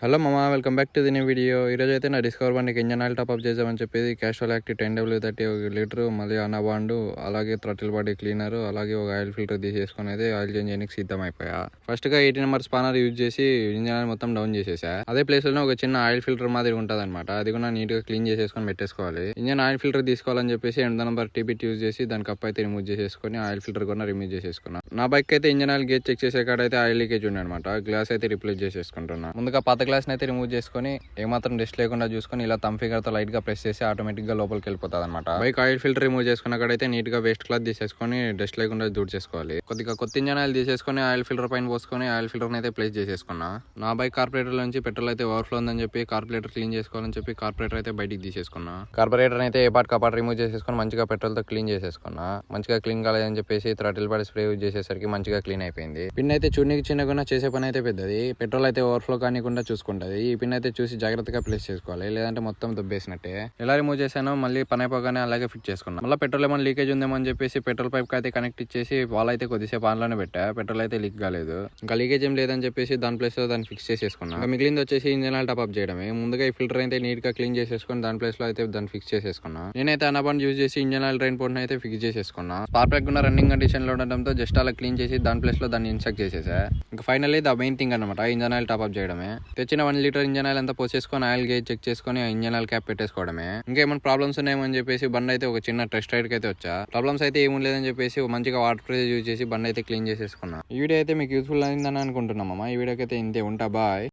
Hello మామ, welcome back to the new video. ఈరోజు అయితే నా డిస్కవర్ బండికి ఇంజన్ ఆయిల్ టాప్అప్ చేద్దామని చెప్పేసి క్యాస్ట్రాల్ యాక్టివ్ 10W30 ఒక లీటరు, మళ్ళీ అనాబాండు, అలాగే థ్రటిల్ బాడీ క్లీనర్, అలాగే ఒక ఆయిల్ ఫిల్టర్ తీసేసుకొని అయితే ఆయిల్ చేంజ్ చేయడానికి సిద్ధం అయిపోయా. ఫస్ట్ గా 18 నెంబర్ స్పానర్ యూజ్ చేసి ఇంజన్ ఆయిల్ మొత్తం డౌన్ చేసేసా. అదే ప్లేస్ లో ఒక చిన్న ఆయిల్ ఫిల్టర్ మాదిరి ఉంటుంది అనమాట. అది కూడా నీట్ గా క్లీన్ చేసేసుకొని పెట్టేసుకోవాలి. ఇంజన్ ఆయిల్ ఫిల్టర్ తీసుకోవాలని చెప్పేసి 8 నెంబర్ టీబీట్ యూజ్ చేసి దాని కప్ అయితే రిమూవ్ చేసేసుకొని ఆయిల్ ఫిల్టర్ కూడా రిమూవ్ చేసేసుకున్నా. నా బైక్ అయితే ఇంజన్ ఆయిల్ గేజ్ చెక్ చేసే కాడ అయితే ఆయిల్ లీకేజ్ ఉంది అనమాట. గ్లాస్ అయితే రిప్లేస్ చేసేసుకుంటున్నా. ముందుగా పాత గ్లాస్ అయితే రిమూవ్ చేసుకొని ఏమాత్రం డస్ట్ లేకుండా చూసుకొని ఇలా థంబ్ ఫింగర్ తో లైట్ గా ప్రెస్ చేసి ఆటోమేటిక్ గా లోపలికి వెళ్ళిపోతుంది అనమాట. బైక్ ఆయిల్ ఫిల్టర్ రిమూవ్ చేసుకున్న కాడైతే నీట్ గా వేస్ట్ క్లాత్ తీసేసుకొని డస్ట్ లేకుండా దూడ్ చేసుకోవాలి. కొద్దిగా కొత్త ఇంజన్ ఆయిల్ తీసేసుకొని ఆయిల్ ఫిల్టర్ పైన పోసుకొని ఆయిల్ ఫిల్టర్ అయితే ప్లేస్ చేసేసుకున్నా. నా బైక్ కార్పొరేటర్ నుంచి పెట్రోల్ అయితే ఓవర్ఫ్లో ఉందని చెప్పి కార్పొరేటర్ క్లీన్ చేసుకోవాలని చెప్పి కార్పొరేటర్ అయితే బయటికి తీసేసుకున్నా. కార్పొరేటర్ అయితే ఏ పార్ట్ కాపాటు రిమూవ్ చేసేసుకొని మంచిగా పెట్రోల్ తో క్లీన్ చేసేసుకున్నా. మంచిగా క్లీన్ కాలేదని చెప్పేసి థ్రటిల్ బాడీ స్ప్రే యూజ్ చేసేసరికి మంచిగా క్లీన్ అయిపోయింది. పిన్ అయితే చూడనికి చిన్నగా చేసే పని అయితే పెద్దది. పెట్రోల్ అయితే ఓవర్ఫ్లో కానికుండా చూసుకుంటది. ఈ పిన్ అయితే చూసి జాగ్రత్తగా ప్లేస్ చేసుకోవాలి, లేదంటే మొత్తం దుబ్బేసినట్టే. ఎలా రిమూవ్ చేశానో మళ్ళీ పని అయిపోగానే అలాగే ఫిట్ చేసుకున్నా. మళ్ళీ పెట్రోల్ ఏమైనా లీకేజ్ ఉందేమో అని చెప్పేసి పెట్రోల్ పైప్ అయితే కనెక్ట్ ఇచ్చేసి వాల్ అయితే కొద్దిసేపు ఆన్ లోనే పెట్టా. పెట్రోల్ అయితే లీక్ కాలేదు. ఇంకా లీకేజ్ ఏం లేదని చెప్పేసి దాని ప్లేస్ లో దాన్ని ఫిక్స్ చేసేసుకున్నా. ఇంకా మిగిలింది వచ్చేసి ఇంజన్ ఆయిల్ టాప్అప్ చేయడమే. ముందుగా ఈ ఫిల్టర్ అయితే నీట్ గా క్లీన్ చేసేసుకుని దాని ప్లేస్ లో అయితే దాన్ని ఫిక్స్ చేసేసుకున్నా. నేనైతే అనాబాండ్ యూజ్ చేసి ఇంజన్ ఆయిల్ డ్రైన్ పోర్ట్ అయితే ఫిక్స్ చేసేసుకున్నా. స్పార్క్ ప్లగ్ ఉన్న రన్నింగ్ కండిషన్ లో ఉండడంతో జస్ట్ అలా క్లీన్ చేసి దాని ప్లేస్ లో దాన్ని ఇన్సర్ట్ చేసేసా. ఇంకా ఫైనల్లీ ద మెయిన్ థింగ్ అనమాట, ఇంజన్ ఆయిల్ టాప్అప్ చేయడమే. తెచ్చిన 1 లీటర్ ఇంజన్ ఆయిల్ అంతా పోసేసుకొని ఆయిల్ గేజ్ చెక్ చేసుకొని ఇంజన్ ఆయిల్ క్యాప్ పెట్టేసుకోవడమే. ఇంకేమైనా ప్రాబ్లమ్స్ ఉన్నాయని చెప్పేసి బండి అయితే ఒక చిన్న టెస్ట్ రైడ్ అయితే వచ్చా. ప్రాబ్లమ్స్ అయితే ఏమీ లేదని చెప్పేసి మంచిగా వాటర్ ప్రెషర్ యూజ్ చేసి బండి అయితే క్లీన్ చేసేసుకున్నా. ఈ వీడియో అయితే మీకు యూస్ఫుల్ అయిందని అనుకుంటున్నామమ్మా. ఈ వీడియోకి అయితే ఇంతే. ఉంటా, బాయ్.